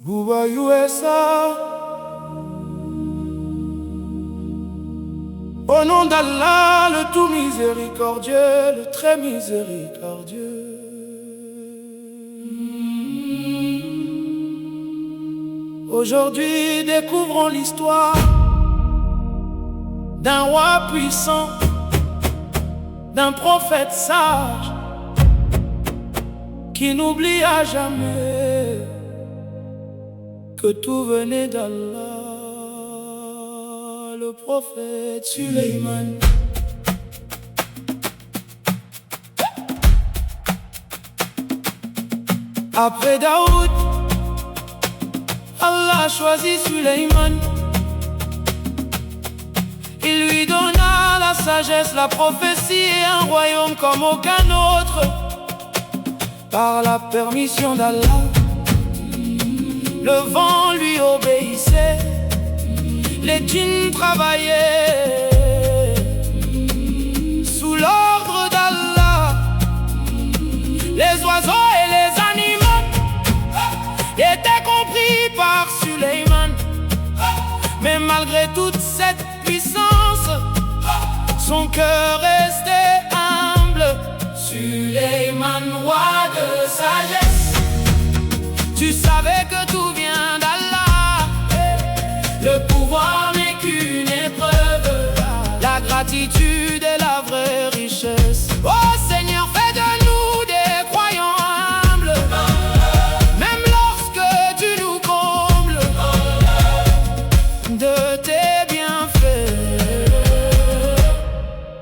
Bouba USA. Au nom d'Allah, le tout miséricordieux, le très miséricordieux. Aujourd'hui, découvrons l'histoire d'un roi puissant, d'un prophète sage, qui n'oublia jamais que tout venait d'Allah. Le prophète Suleiman. Après Daoud, Allah choisit Suleiman. Il lui donna la sagesse, la prophétie et un royaume comme aucun autre. Par la permission d'Allah, le vent lui obéissait, les djinns travaillaient sous l'ordre d'Allah. Les oiseaux et les animaux étaient compris par Suleiman. Mais malgré toute cette puissance, son cœur restait humble. Suleiman, roi de sagesse, tu savais que tout vient d'Allah. Le pouvoir n'est qu'une épreuve, la gratitude est la vraie richesse. Oh Seigneur, fais de nous des croyants humbles, même lorsque tu nous combles de tes bienfaits.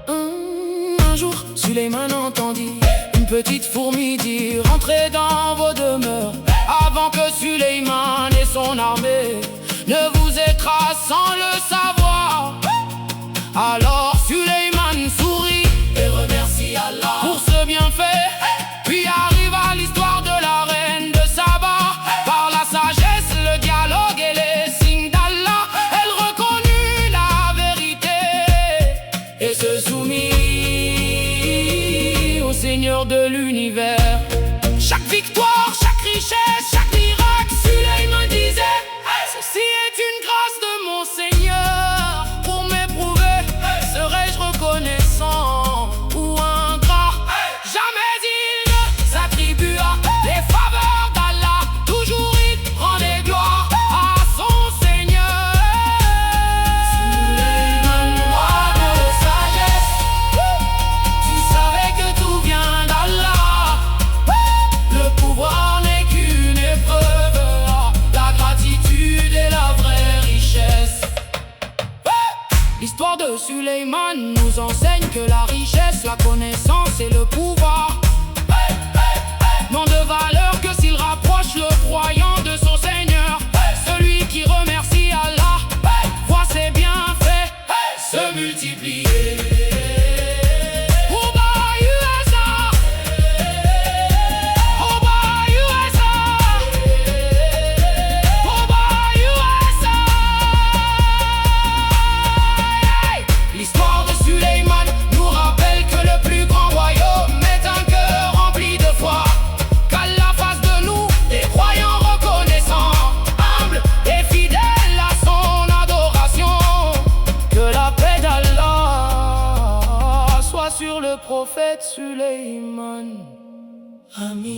Un jour, Suleiman entendit une petite fourmi dire: entrez dans vos demeures avant que Suleiman et son armée ne vous écrasent sans le savoir. Alors Suleiman sourit et remercie Allah pour ce bienfait. Puis arriva l'histoire de la reine de Saba. Par la sagesse, le dialogue et les signes d'Allah, elle reconnut la vérité et se soumit au Seigneur de l'univers. Chaque victoire, chaque richesse, chaque miracle, Suleiman disait: ceci est une grâce de mon Seigneur. Pour m'éprouver, serais-je reconnaissant ou ingrat? Jamais il ne s'attribua les faveurs d'Allah. Toujours il rendait gloire à son Seigneur. Suleiman, roi de sagesse, tu savais que tout vient d'Allah. Le pouvoir n'est qu'une épreuve, la gratitude est la vraie richesse. L'histoire de Suleiman nous enseigne que la richesse, la connaissance et le pouvoir n'ont de valeur que s'il rapproche le croyant de son Seigneur. Celui qui remercie Allah voit ses bienfaits se multiplier. L'histoire de Suleiman nous rappelle que le plus grand royaume est un cœur rempli de foi. Qu'Allah fasse de nous des croyants reconnaissants, humbles et fidèles à son adoration. Que la paix d'Allah soit sur le prophète Suleiman. Amin.